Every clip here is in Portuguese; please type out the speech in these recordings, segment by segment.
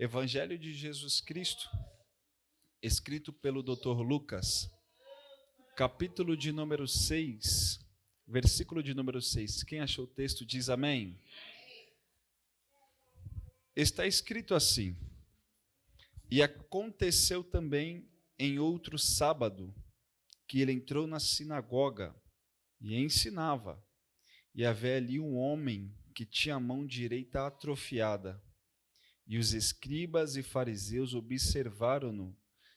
Evangelho de Jesus Cristo, escrito pelo Dr. Lucas, capítulo de número 6, versículo de número 6. Quem achou o texto diz amém. Está escrito assim: E aconteceu também em outro sábado, que ele entrou na sinagoga e ensinava, e havia ali um homem que tinha a mão direita atrofiada. E os escribas e fariseus observaram-no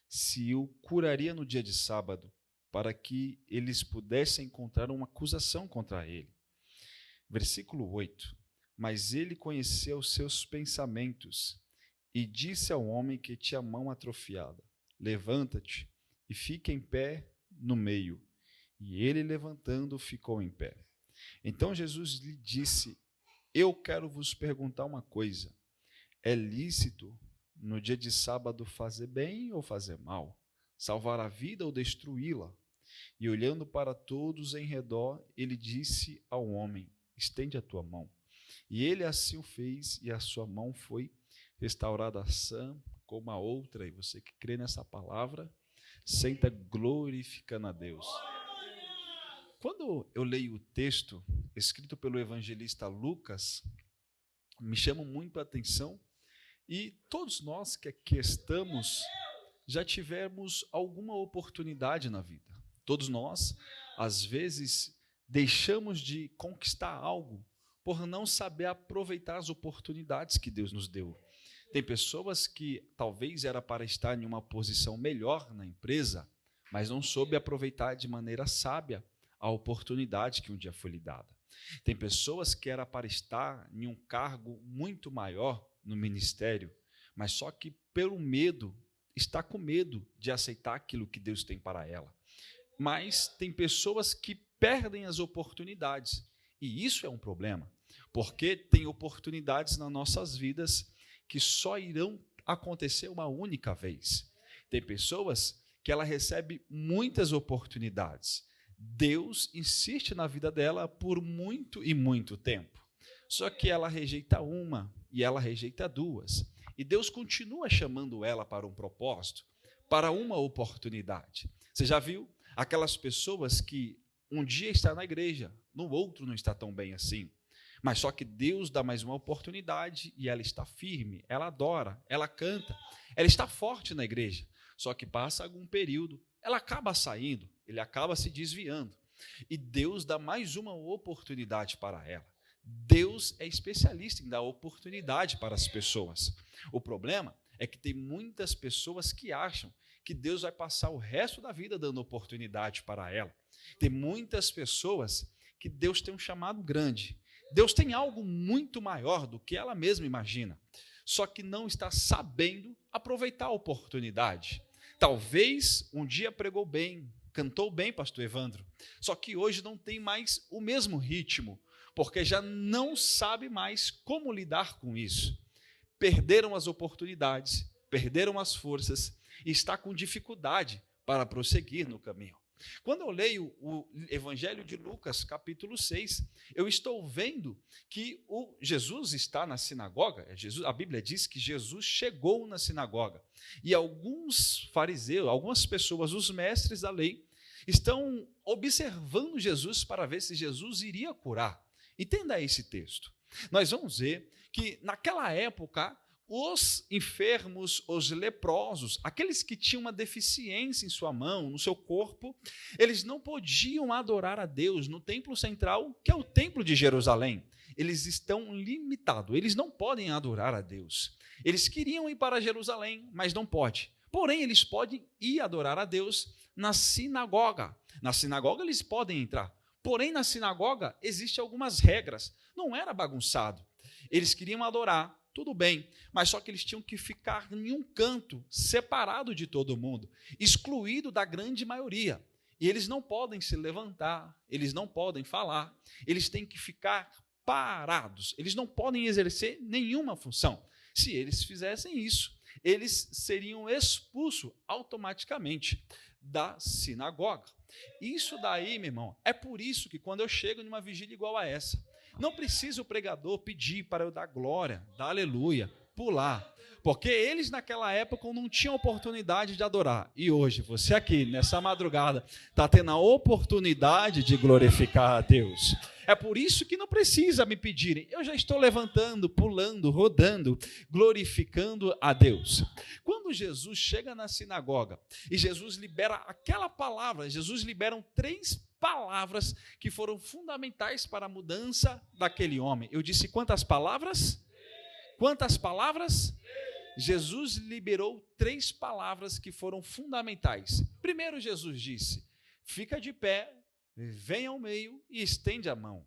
se o curaria no dia de sábado, para que eles pudessem encontrar uma acusação contra ele. Versículo 8. Mas ele conheceu os seus pensamentos e disse ao homem que tinha a mão atrofiada: Levanta-te e fica em pé no meio. E ele, levantando, ficou em pé. Então Jesus lhe disse: Eu quero vos perguntar uma coisa. É lícito no dia de sábado fazer bem ou fazer mal? Salvar a vida ou destruí-la? E olhando para todos em redor, ele disse ao homem: Estende a tua mão. E ele assim o fez, e a sua mão foi restaurada sã como a outra. E você que crê nessa palavra, senta glorificando a Deus. Quando eu leio o texto escrito pelo evangelista Lucas, me chama muito a atenção, e todos nós que aqui estamos já tivemos alguma oportunidade na vida. Todos nós, às vezes, deixamos de conquistar algo por não saber aproveitar as oportunidades que Deus nos deu. Tem pessoas que talvez era para estar em uma posição melhor na empresa, mas não soube aproveitar de maneira sábia a oportunidade que um dia foi lhe dada. Tem pessoas que era para estar em um cargo muito maior no ministério, mas só que pelo medo, está com medo de aceitar aquilo que Deus tem para ela. Mas tem pessoas que perdem as oportunidades, e isso é um problema, porque tem oportunidades nas nossas vidas que só irão acontecer uma única vez. Tem pessoas que ela recebe muitas oportunidades. Deus insiste na vida dela por muito e muito tempo. Só que ela rejeita uma e ela rejeita duas. E Deus continua chamando ela para um propósito, para uma oportunidade. Você já viu aquelas pessoas que um dia está na igreja, no outro não está tão bem assim. Mas só que Deus dá mais uma oportunidade e ela está firme, ela adora, ela canta, ela está forte na igreja. Só que passa algum período, ela acaba saindo, ele acaba se desviando. E Deus dá mais uma oportunidade para ela. Deus é especialista em dar oportunidade para as pessoas. O problema é que tem muitas pessoas que acham que Deus vai passar o resto da vida dando oportunidade para ela. Tem muitas pessoas que Deus tem um chamado grande. Deus tem algo muito maior do que ela mesma imagina. Só que não está sabendo aproveitar a oportunidade. Talvez um dia pregou bem, cantou bem, pastor Evandro, só que hoje não tem mais o mesmo ritmo, porque já não sabe mais como lidar com isso. Perderam as oportunidades, perderam as forças e está com dificuldade para prosseguir no caminho. Quando eu leio o Evangelho de Lucas, capítulo 6, eu estou vendo que Jesus está na sinagoga. A Bíblia diz que Jesus chegou na sinagoga. E alguns fariseus, algumas pessoas, os mestres da lei, estão observando Jesus para ver se Jesus iria curar. Entenda esse texto. Nós vamos ver que naquela época, os enfermos, os leprosos, aqueles que tinham uma deficiência em sua mão, no seu corpo, eles não podiam adorar a Deus no templo central, que é o templo de Jerusalém. Eles estão limitados, eles não podem adorar a Deus. Eles queriam ir para Jerusalém, mas não pode. Porém, eles podem ir adorar a Deus na sinagoga. Na sinagoga eles podem entrar. Porém, na sinagoga existem algumas regras. Não era bagunçado. Eles queriam adorar, tudo bem, mas só que eles tinham que ficar em um canto, separado de todo mundo, excluído da grande maioria. E eles não podem se levantar, eles não podem falar, eles têm que ficar parados, eles não podem exercer nenhuma função. Se eles fizessem isso, eles seriam expulsos automaticamente da sinagoga. Isso daí, meu irmão, é por isso que quando eu chego numa vigília igual a essa, não precisa o pregador pedir para eu dar glória, dar aleluia, pular. Porque eles naquela época não tinham oportunidade de adorar. E hoje, você aqui, nessa madrugada, está tendo a oportunidade de glorificar a Deus. É por isso que não precisa me pedirem. Eu já estou levantando, pulando, rodando, glorificando a Deus. Quando Jesus chega na sinagoga e Jesus libera aquela palavra, Jesus libera 3 palavras que foram fundamentais para a mudança daquele homem. Eu disse quantas palavras? Quantas palavras? Jesus liberou 3 palavras que foram fundamentais. Primeiro, Jesus disse: fica de pé, vem ao meio e estende a mão.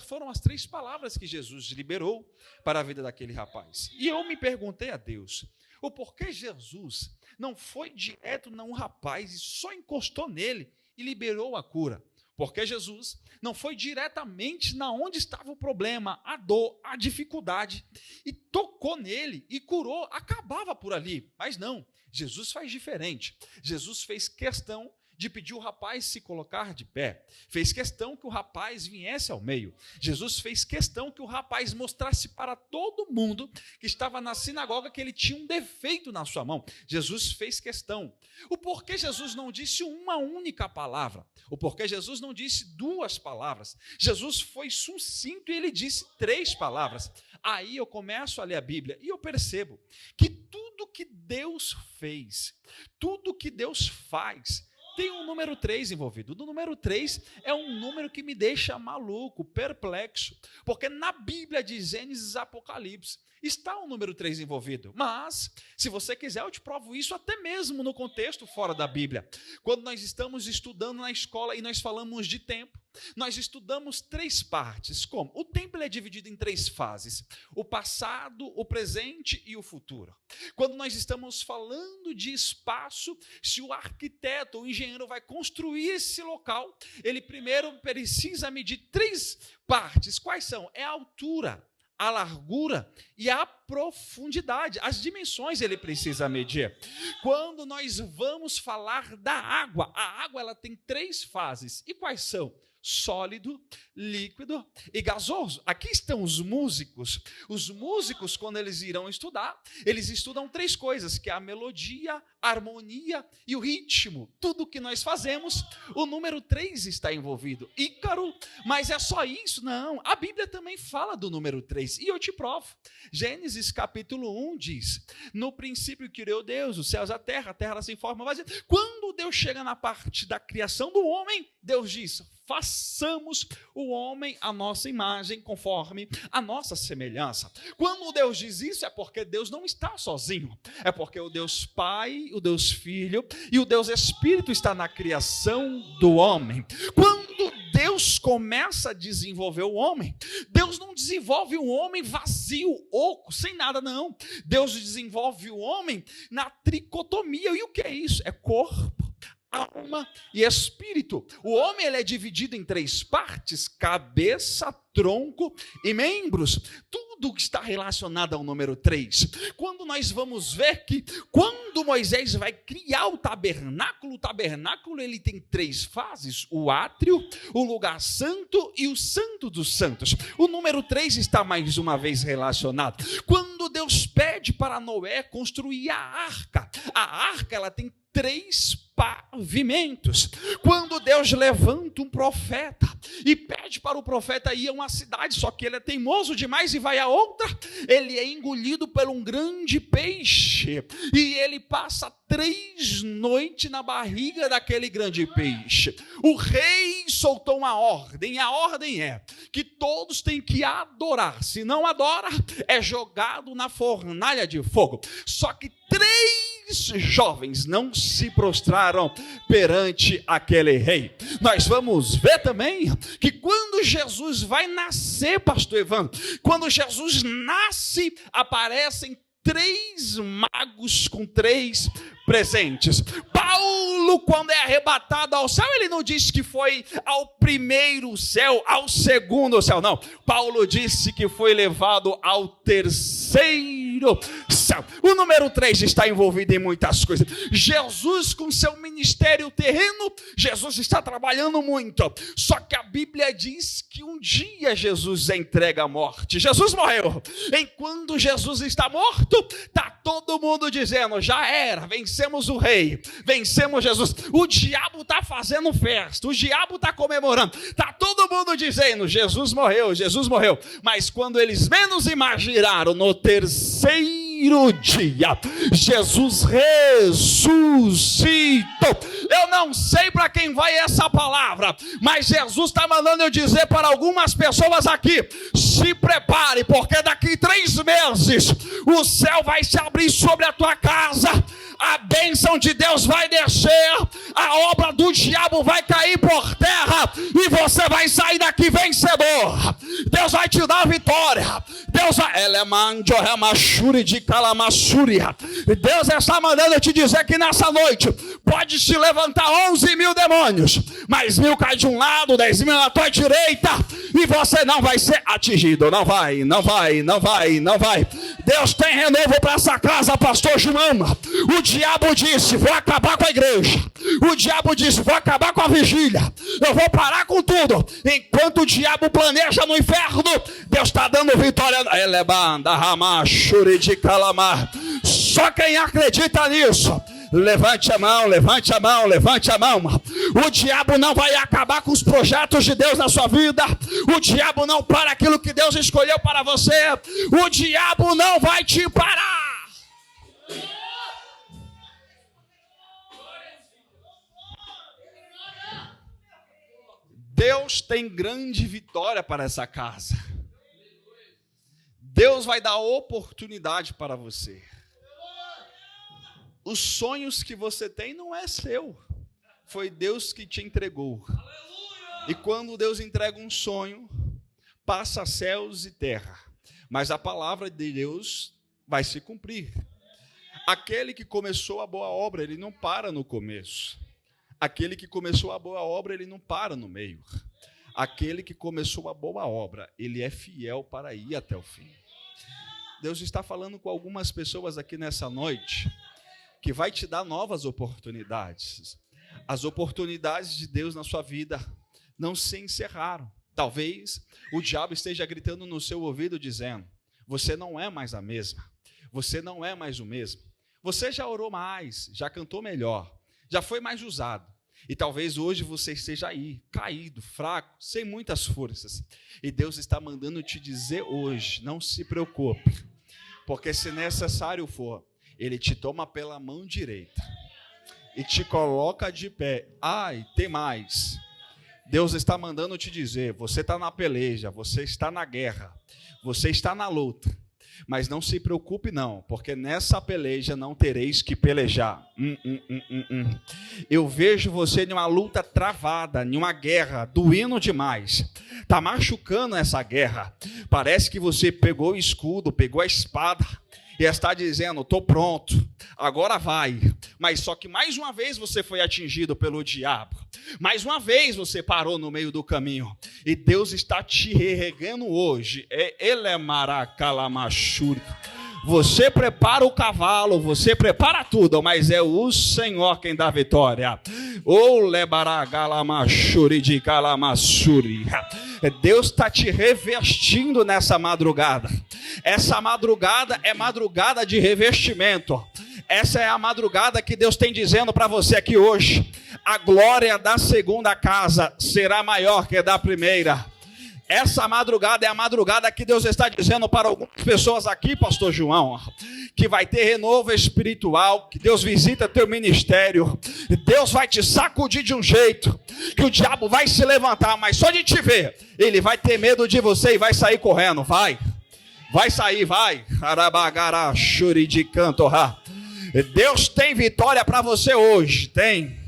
Foram as 3 palavras que Jesus liberou para a vida daquele rapaz. E eu me perguntei a Deus, o porquê Jesus não foi direto num rapaz e só encostou nele e liberou a cura? Porque Jesus não foi diretamente na onde estava o problema, a dor, a dificuldade, e tocou nele e curou, acabava por ali. Mas não, Jesus faz diferente. Jesus fez questão de pedir o rapaz se colocar de pé, fez questão que o rapaz viesse ao meio. Jesus fez questão que o rapaz mostrasse para todo mundo que estava na sinagoga que ele tinha um defeito na sua mão. Jesus fez questão. O porquê Jesus não disse uma única palavra? O porquê Jesus não disse 2 palavras? Jesus foi sucinto e ele disse 3 palavras. Aí eu começo a ler a Bíblia e eu percebo que tudo que Deus fez, tudo que Deus faz, tem um número 3 envolvido. O número 3 é um número que me deixa maluco, perplexo, porque na Bíblia de Gênesis e Apocalipse está o número 3 envolvido. Mas, se você quiser, eu te provo isso até mesmo no contexto fora da Bíblia. Quando nós estamos estudando na escola e nós falamos de tempo, nós estudamos 3 partes. Como? O tempo ele é dividido em 3 fases: o passado, o presente e o futuro. Quando nós estamos falando de espaço, se o arquiteto ou engenheiro vai construir esse local, ele primeiro precisa medir 3 partes. Quais são? É a altura, a largura e a profundidade. As dimensões ele precisa medir. Quando nós vamos falar da água, a água ela tem 3 fases. E quais são? Sólido, líquido e gasoso. Aqui estão os músicos. Os músicos, quando eles irão estudar, eles estudam 3 coisas, que é a melodia, a harmonia e o ritmo. Tudo que nós fazemos, o número 3 está envolvido. Ícaro, mas é só isso? Não. A Bíblia também fala do número 3, e eu te provo. Gênesis capítulo 1 diz: no princípio criou Deus os céus e a terra ela sem forma vazia. Quando Deus chega na parte da criação do homem, Deus diz: façamos o homem à nossa imagem, conforme a nossa semelhança. Quando Deus diz isso, é porque Deus não está sozinho. É porque o Deus Pai, o Deus Filho e o Deus Espírito está na criação do homem. Quando Deus começa a desenvolver o homem, Deus não desenvolve o homem vazio, oco, sem nada, não. Deus desenvolve o homem na tricotomia. E o que é isso? É corpo, alma e espírito. O homem ele é dividido em 3 partes: cabeça, tronco e membros. Tudo que está relacionado ao número 3. Quando nós vamos ver que quando Moisés vai criar o tabernáculo ele tem 3 fases: o átrio, o lugar santo e o santo dos santos. O número 3 está mais uma vez relacionado. Quando Deus pede para Noé construir a arca ela tem 3 pavimentos. Quando Deus levanta um profeta e pede para o profeta ir a uma cidade, só que ele é teimoso demais e vai a outra, ele é engolido por um grande peixe e ele passa 3 noites na barriga daquele grande peixe. O rei soltou uma ordem, e a ordem é que todos têm que adorar. Se não adora, é jogado na fornalha de fogo. Só que 3 jovens não se prostraram perante aquele rei. Nós vamos ver também que quando Jesus vai nascer, pastor Evandro, quando Jesus nasce, aparecem 3 magos com 3 presentes. Paulo, quando é arrebatado ao céu, ele não disse que foi ao primeiro céu, ao segundo céu, não. Paulo disse que foi levado ao terceiro terceiro céu. O número 3 está envolvido em muitas coisas. Jesus, com seu ministério terreno, Jesus está trabalhando muito. Só que a Bíblia diz que um dia Jesus entrega a morte. Jesus morreu. Enquanto Jesus está morto, está todo mundo dizendo, já era, vencemos o rei, vencemos Jesus. O diabo está fazendo festa, o diabo está comemorando. Está todo mundo dizendo, Jesus morreu, Jesus morreu. Mas quando eles menos imaginaram, no terceiro dia, Jesus ressuscitou. Eu não sei para quem vai essa palavra, mas Jesus está mandando eu dizer para algumas pessoas aqui, se prepare, porque daqui 3 meses, o céu vai se abrir sobre a tua casa, a bênção de Deus vai descer, a obra do diabo vai cair por terra, e você vai sair daqui vencedor. Deus vai te dar a vitória. Deus está mandando eu te dizer que nessa noite pode se levantar 11 mil demônios, mas 1000 cai de um lado, 10 mil na tua direita, e você não vai ser atingido. Não vai. Deus tem renovo para essa casa, pastor João. O diabo disse, vou acabar com a igreja. O diabo disse, vou acabar com a vigília. Eu vou parar com tudo. Enquanto o diabo planeja no inferno, Deus está dando vitória. Só quem acredita nisso, levante a mão. O diabo não vai acabar com os projetos de Deus na sua vida. O diabo não para aquilo que Deus escolheu para você. O diabo não vai te parar. Deus tem grande vitória para essa casa. Deus vai dar oportunidade para você. Os sonhos que você tem não é seu. Foi Deus que te entregou. E quando Deus entrega um sonho, passa céus e terra. Mas a palavra de Deus vai se cumprir. Aquele que começou a boa obra, ele não para no começo. Aquele que começou a boa obra, ele não para no meio. Aquele que começou a boa obra, ele é fiel para ir até o fim. Deus está falando com algumas pessoas aqui nessa noite, que vai te dar novas oportunidades. As oportunidades de Deus na sua vida não se encerraram. Talvez o diabo esteja gritando no seu ouvido, dizendo, você não é mais a mesma, você não é mais o mesmo. Você já orou mais, já cantou melhor, já foi mais usado. E talvez hoje você esteja aí, caído, fraco, sem muitas forças. E Deus está mandando te dizer hoje, não se preocupe, porque se necessário for, Ele te toma pela mão direita e te coloca de pé. Tem mais. Deus está mandando te dizer, você está na peleja, você está na guerra, você está na luta. Mas não se preocupe não, porque nessa peleja não tereis que pelejar. Eu vejo você em uma luta travada, em uma guerra, doendo demais. Está machucando essa guerra. Parece que você pegou o escudo, pegou a espada e está dizendo, estou pronto, agora vai. Mas só que mais uma vez você foi atingido pelo diabo. Mais uma vez você parou no meio do caminho. E Deus está te regando hoje. Ele é maracalamachuri. Você prepara o cavalo, você prepara tudo, mas é o Senhor quem dá vitória. Deus está te revestindo nessa madrugada. Essa madrugada é madrugada de revestimento. Essa é a madrugada que Deus tem dizendo para você aqui hoje. A glória da segunda casa será maior que a da primeira. Essa madrugada é a madrugada que Deus está dizendo para algumas pessoas aqui, pastor João, que vai ter renovo espiritual, que Deus visita teu ministério, Deus vai te sacudir de um jeito, que o diabo vai se levantar, mas só de te ver, ele vai ter medo de você e vai sair correndo, vai sair, vai. Deus tem vitória para você hoje, tem.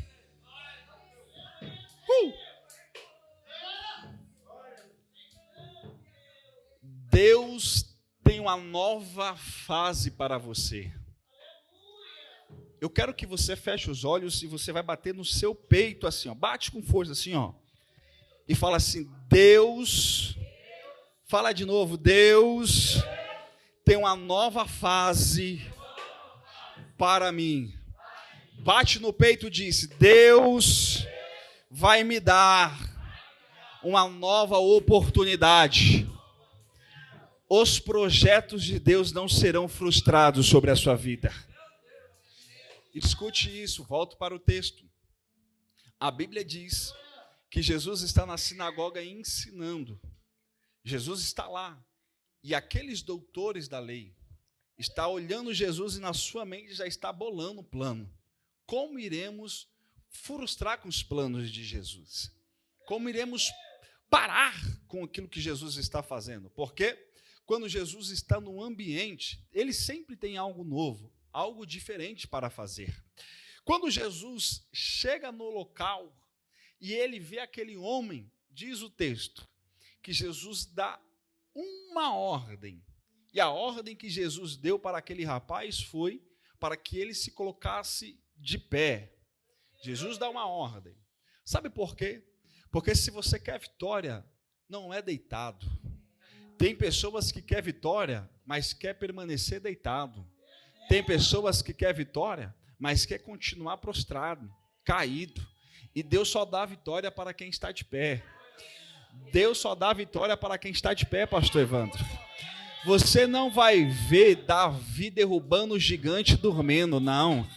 Deus tem uma nova fase para você. Eu quero que você feche os olhos e você vai bater no seu peito assim, ó. Bate com força assim, ó. E fala assim, Deus, fala de novo, Deus tem uma nova fase para mim. Bate no peito e diz: Deus vai me dar uma nova oportunidade. Os projetos de Deus não serão frustrados sobre a sua vida. Escute isso, volto para o texto. A Bíblia diz que Jesus está na sinagoga ensinando. Jesus está lá. E aqueles doutores da lei estão olhando Jesus e na sua mente já está bolando um plano. Como iremos frustrar com os planos de Jesus? Como iremos parar com aquilo que Jesus está fazendo? Porque quando Jesus está no ambiente, ele sempre tem algo novo, algo diferente para fazer. Quando Jesus chega no local e ele vê aquele homem, diz o texto, que Jesus dá uma ordem. E a ordem que Jesus deu para aquele rapaz foi para que ele se colocasse de pé. Jesus dá uma ordem. Sabe por quê? Porque se você quer vitória, não é deitado. Tem pessoas que querem vitória, mas quer permanecer deitado. Tem pessoas que querem vitória, mas quer continuar prostrado, caído. E Deus só dá vitória para quem está de pé. Deus só dá vitória para quem está de pé, pastor Evandro. Você não vai ver Davi derrubando o gigante dormindo, não.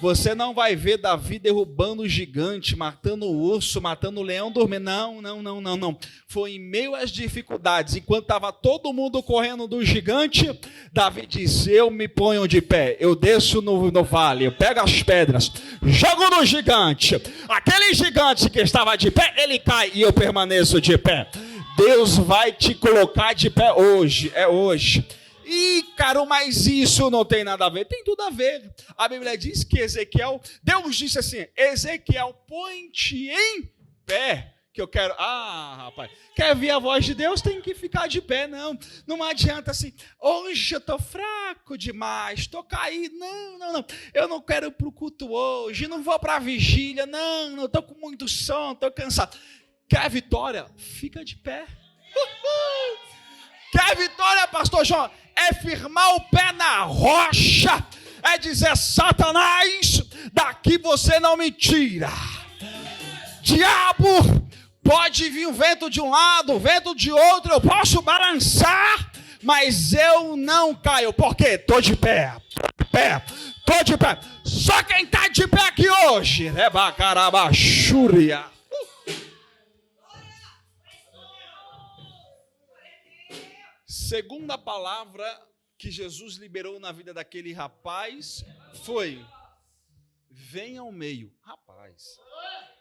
Você não vai ver Davi derrubando o gigante, matando o urso, matando o leão dormindo. Não. Foi em meio às dificuldades, enquanto estava todo mundo correndo do gigante, Davi disse: eu me ponho de pé, eu desço no vale, eu pego as pedras, jogo no gigante. Aquele gigante que estava de pé, ele cai e eu permaneço de pé. Deus vai te colocar de pé hoje, é hoje. Ih, cara, mas isso não tem nada a ver. Tem tudo a ver. A Bíblia diz que Ezequiel, Deus disse assim: Ezequiel, põe-te em pé, que eu quero. Ah, rapaz, quer ver a voz de Deus, tem que ficar de pé, não adianta assim, hoje eu estou fraco demais, estou caído, não, eu não quero ir para o culto hoje, não vou para a vigília, não, estou com muito sono, estou cansado. Quer vitória? Fica de pé. Quer vitória, pastor João? É firmar o pé na rocha, é dizer: Satanás, daqui você não me tira. Diabo, pode vir o vento de um lado, o vento de outro, eu posso balançar, mas eu não caio, porque estou de pé, estou de pé. Só quem está de pé aqui hoje é Bacarabachúria. Segunda palavra que Jesus liberou na vida daquele rapaz foi: venha ao meio. Rapaz,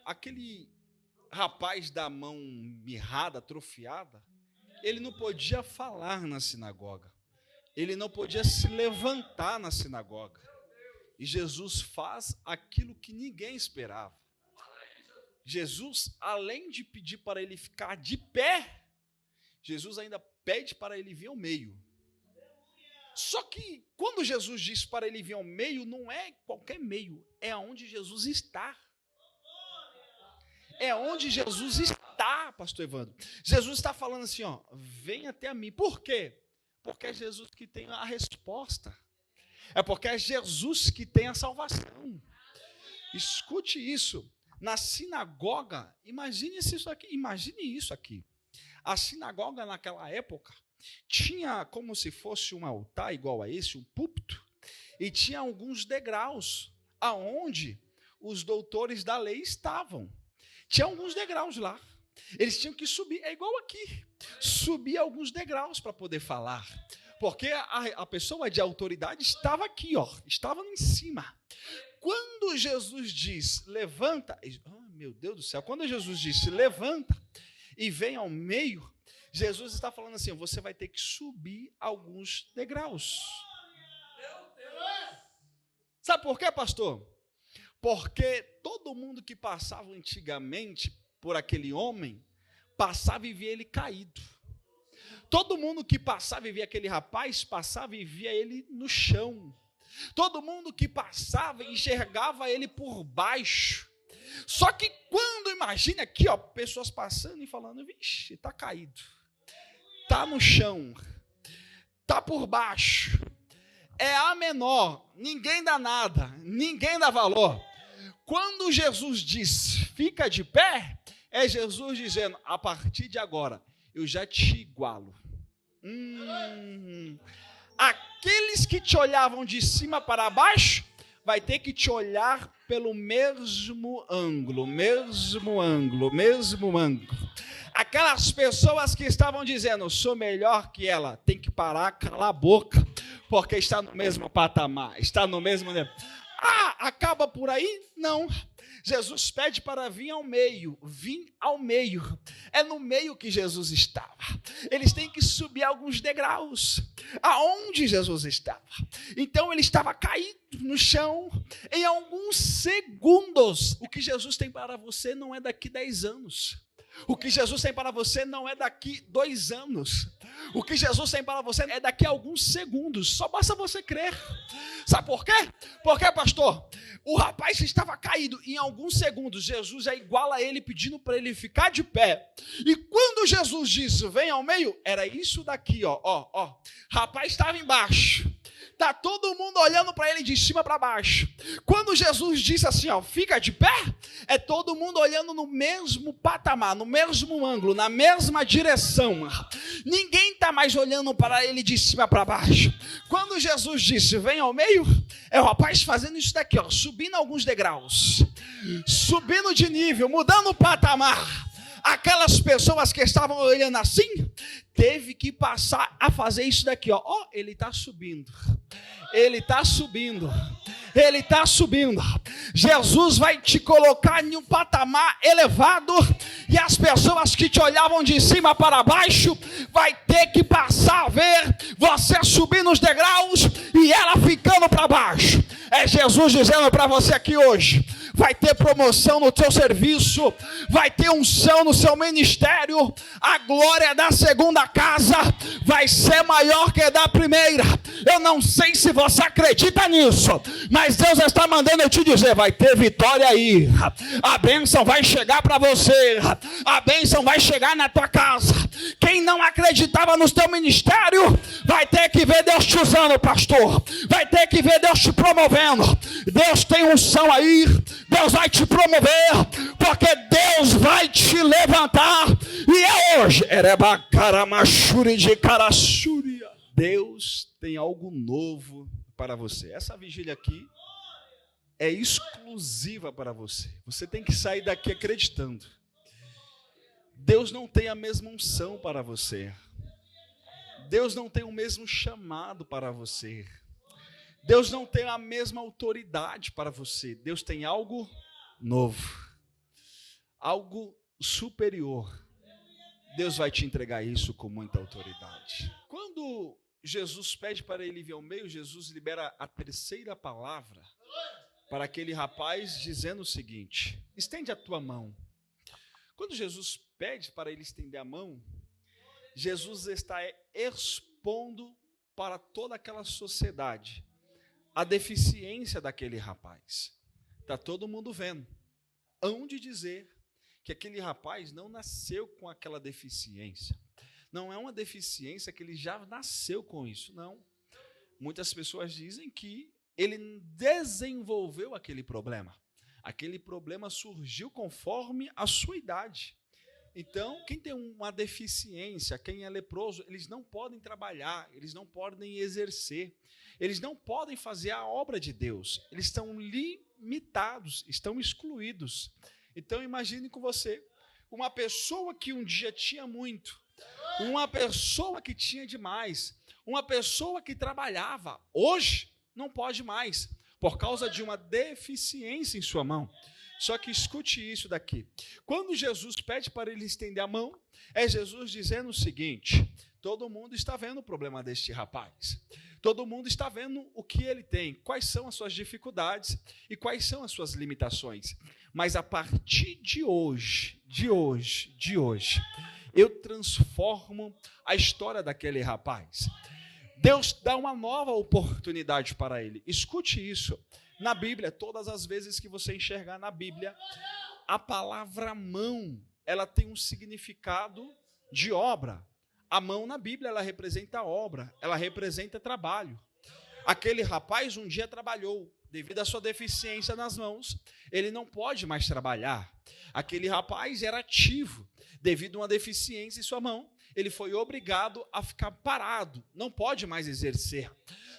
aquele rapaz da mão mirrada, atrofiada, ele não podia falar na sinagoga, ele não podia se levantar na sinagoga. E Jesus faz aquilo que ninguém esperava. Jesus, além de pedir para ele ficar de pé, Jesus ainda pede para ele vir ao meio. Só que quando Jesus diz para ele vir ao meio, não é qualquer meio, é onde Jesus está. É onde Jesus está, pastor Evandro. Jesus está falando assim, ó, vem até a mim. Por quê? Porque é Jesus que tem a resposta. É porque é Jesus que tem a salvação. Escute isso. Na sinagoga, imagine isso aqui. A sinagoga naquela época tinha como se fosse um altar igual a esse, um púlpito, e tinha alguns degraus aonde os doutores da lei estavam. Tinha alguns degraus lá. Eles tinham que subir, é igual aqui, subir alguns degraus para poder falar. Porque a pessoa de autoridade estava aqui, ó, estava em cima. Quando Jesus diz, levanta, meu Deus do céu, quando Jesus disse, levanta e vem ao meio, Jesus está falando assim, você vai ter que subir alguns degraus. Sabe por quê, pastor? Porque todo mundo que passava antigamente por aquele homem, passava e via ele caído. Todo mundo que passava e via aquele rapaz, passava e via ele no chão. Todo mundo que passava enxergava ele por baixo. Só que quando, imagina aqui, ó, pessoas passando e falando, vixe, está caído, está no chão, está por baixo. É a menor, ninguém dá nada, ninguém dá valor. Quando Jesus diz, fica de pé, é Jesus dizendo, a partir de agora, eu já te igualo. Aqueles que te olhavam de cima para baixo, vai ter que te olhar pelo mesmo ângulo. Aquelas pessoas que estavam dizendo, eu sou melhor que ela, tem que parar, calar a boca, porque está no mesmo patamar, está no mesmo nível. Acaba por aí? Não. Jesus pede para vir ao meio. É no meio que Jesus estava. Eles têm que subir alguns degraus. Aonde Jesus estava? Então ele estava caído no chão em alguns segundos. O que Jesus tem para você não é daqui 10 anos. O que Jesus tem para você não é daqui 2 anos. O que Jesus tem para você é daqui a alguns segundos. Só basta você crer. Sabe por quê? Porque, pastor, o rapaz estava caído. Em alguns segundos, Jesus já iguala ele, pedindo para ele ficar de pé. E quando Jesus disse, vem ao meio, era isso daqui, ó. Rapaz estava embaixo. Está todo mundo olhando para ele de cima para baixo. Quando Jesus disse assim, fica de pé, é todo mundo olhando no mesmo patamar, no mesmo ângulo, na mesma direção. Ninguém está mais olhando para ele de cima para baixo. Quando Jesus disse, vem ao meio, é o rapaz fazendo isso daqui, subindo alguns degraus, subindo de nível, mudando o patamar. Aquelas pessoas que estavam olhando assim, teve que passar a fazer isso daqui, ele está subindo. Ele está subindo. Jesus vai te colocar em um patamar elevado e as pessoas que te olhavam de cima para baixo vai ter que passar a ver você subir nos degraus e ela ficando para baixo. É Jesus dizendo para você aqui hoje, vai ter promoção no teu serviço, vai ter unção no seu ministério, a glória da segunda casa vai ser maior que a da primeira. Eu não sei se você acredita nisso, mas Deus está mandando eu te dizer, vai ter vitória aí, a bênção vai chegar para você, a bênção vai chegar na tua casa. Quem não acreditava no teu ministério, vai ter que ver Deus te usando, pastor, vai ter que ver Deus te promovendo. Deus tem unção aí, Deus vai te promover, porque Deus vai te levantar, e é hoje. Deus tem algo novo para você. Essa vigília aqui é exclusiva para você. Você tem que sair daqui acreditando. Deus não tem a mesma unção para você. Deus não tem o mesmo chamado para você. Deus não tem a mesma autoridade para você. Deus tem algo novo, algo superior. Deus vai te entregar isso com muita autoridade. Quando Jesus pede para ele vir ao meio, Jesus libera a terceira palavra para aquele rapaz, dizendo o seguinte: estende a tua mão. Quando Jesus pede para ele estender a mão, Jesus está expondo para toda aquela sociedade a deficiência daquele rapaz. Está todo mundo vendo. Hão de dizer que aquele rapaz não nasceu com aquela deficiência. Não é uma deficiência que ele já nasceu com isso, não. Muitas pessoas dizem que ele desenvolveu aquele problema. Aquele problema surgiu conforme a sua idade. Então, quem tem uma deficiência, quem é leproso, eles não podem trabalhar, eles não podem exercer, eles não podem fazer a obra de Deus. Eles estão limitados, estão excluídos. Então, imagine com você, uma pessoa que um dia tinha muito, uma pessoa que tinha demais, uma pessoa que trabalhava, hoje não pode mais, por causa de uma deficiência em sua mão. Só que escute isso daqui. Quando Jesus pede para ele estender a mão, é Jesus dizendo o seguinte: todo mundo está vendo o problema deste rapaz. Todo mundo está vendo o que ele tem, quais são as suas dificuldades e quais são as suas limitações. Mas a partir de hoje, eu transformo a história daquele rapaz. Deus dá uma nova oportunidade para ele. Escute isso. Na Bíblia, todas as vezes que você enxergar na Bíblia, a palavra mão, ela tem um significado de obra. A mão na Bíblia, ela representa obra, ela representa trabalho. Aquele rapaz um dia trabalhou, devido à sua deficiência nas mãos, ele não pode mais trabalhar. Aquele rapaz era ativo, devido a uma deficiência em sua mão, ele foi obrigado a ficar parado, não pode mais exercer.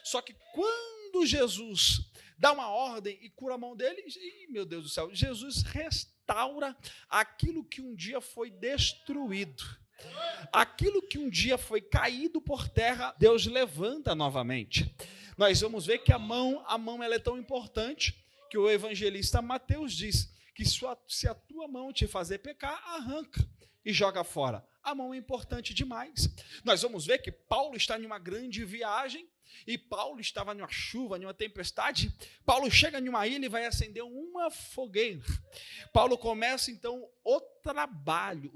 Só que quando Jesus dá uma ordem e cura a mão dele, meu Deus do céu, Jesus restaura aquilo que um dia foi destruído. Aquilo que um dia foi caído por terra, Deus levanta novamente. Nós vamos ver que a mão ela é tão importante que o evangelista Mateus diz que se a tua mão te fazer pecar, arranca e joga fora. A mão é importante demais. Nós vamos ver que Paulo está em uma grande viagem e Paulo estava em uma chuva, em uma tempestade. Paulo chega em uma ilha e vai acender uma fogueira. Paulo começa então o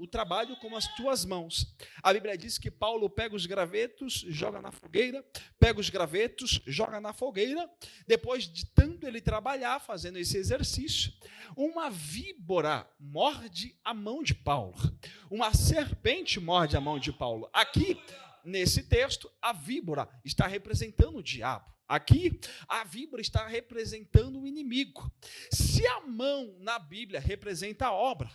trabalho com as tuas mãos. A Bíblia diz que Paulo pega os gravetos, joga na fogueira, pega os gravetos, joga na fogueira. Depois de tanto ele trabalhar, fazendo esse exercício, uma víbora morde a mão de Paulo. Uma serpente morde a mão de Paulo. Aqui, nesse texto, a víbora está representando o diabo. Aqui, a víbora está representando o inimigo. Se a mão na Bíblia representa a obra,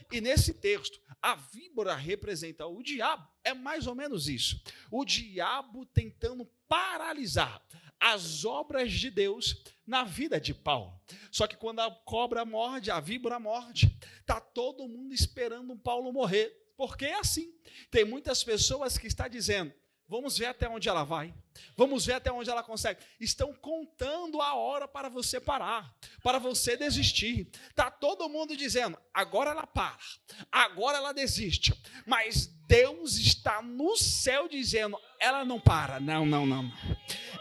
e nesse texto, a víbora representa o diabo, é mais ou menos isso. O diabo tentando paralisar as obras de Deus na vida de Paulo. Só que quando a cobra morde, a víbora morde, está todo mundo esperando Paulo morrer. Porque é assim. Tem muitas pessoas que estão dizendo, vamos ver até onde ela vai, vamos ver até onde ela consegue. Estão contando a hora para você parar, para você desistir. Está todo mundo dizendo, agora ela para, agora ela desiste. Mas Deus está no céu dizendo, ela não para, não.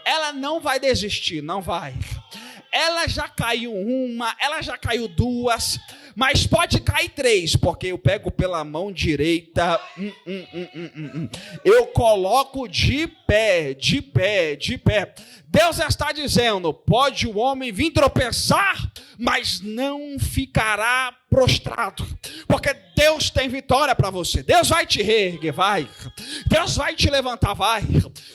Ela não vai desistir, não vai. Ela já caiu uma, ela já caiu duas, mas pode cair 3, porque eu pego pela mão direita, eu coloco de pé. Deus está dizendo, pode o homem vir tropeçar, mas não ficará prostrado, porque Deus tem vitória para você. Deus vai te reerguer, vai. Deus vai te levantar, vai.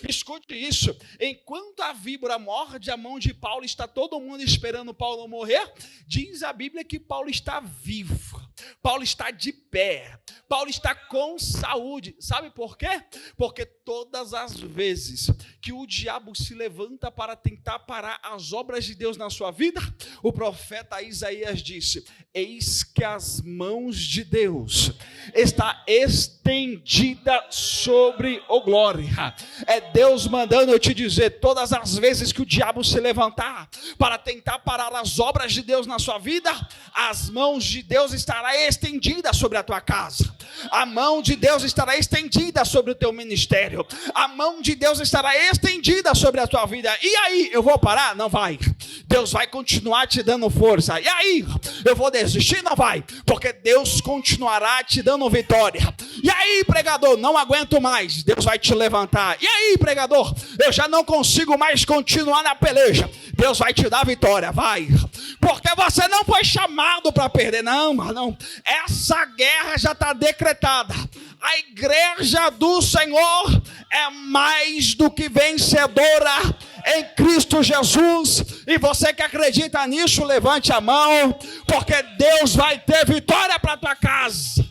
Escute isso, enquanto a víbora morde a mão de Paulo, está todo mundo esperando Paulo morrer, diz a Bíblia que Paulo está vivo, Paulo está de pé, Paulo está com saúde. Sabe por quê? Porque todas as vezes que o diabo se levanta para tentar parar as obras de Deus na sua vida, o profeta Isaías disse, eis que as mãos de Deus está estendida sobre o glória. É Deus mandando eu te dizer, todas as vezes que o diabo se levantar para tentar parar as obras de Deus na sua vida, as mãos de Deus estará estendida sobre a tua casa. A mão de Deus estará estendida sobre o teu ministério. A mão de Deus estará estendida sobre a tua vida. E aí, eu vou parar? Não vai. Deus vai continuar te dando força. E aí, eu vou desistir? Não vai. Porque Deus continuará te dando vitória. E aí, pregador, não aguento mais. Deus vai te levantar. E aí, pregador, eu já não consigo mais continuar na peleja. Deus vai te dar vitória, vai. Porque você não foi chamado para perder, não. Essa guerra já está decretada. A igreja do Senhor é mais do que vencedora em Cristo Jesus. E você que acredita nisso, levante a mão, porque Deus vai ter vitória para a tua casa.